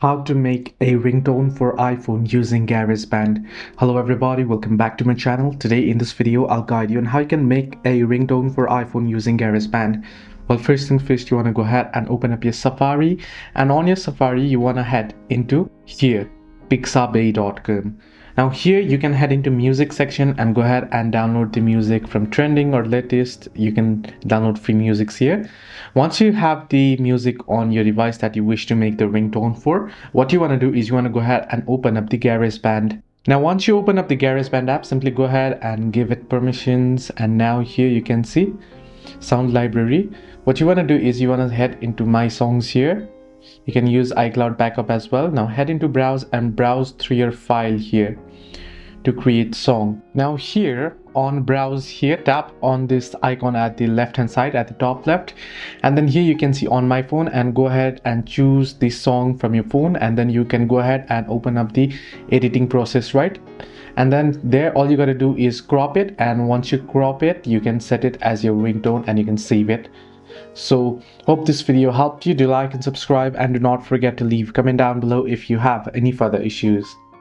How to make a ringtone for iPhone using GarageBand. Hello everybody, welcome back to my channel. Today in this video I'll guide you on how you can make a ringtone for iPhone using GarageBand. Well, first things first, you want to go ahead and open up your Safari, and on your Safari you want to head into here, pixabay.com. Now here you can head into music section and go ahead and download the music from trending or latest. You can download free musics here. Once you have the music on your device that you wish to make the ringtone for, what you want to do is you want to go ahead and open up the GarageBand. Now once you open up the GarageBand app, simply go ahead and give it permissions, and now here you can see sound library. What you want to do is you want to head into my songs here. You can use iCloud backup as well. Now head into browse and browse through your file here to create song. Now here on browse here, tap on this icon at the left hand side at the top left, and then here you can see on my phone, and go ahead and choose the song from your phone, and then you can go ahead and open up the editing process, right? And then there all you got to do is crop it, and once you crop it you can set it as your ringtone and you can save it. So hope this video helped you. Do like and subscribe, and do not forget to leave a comment down below if you have any further issues.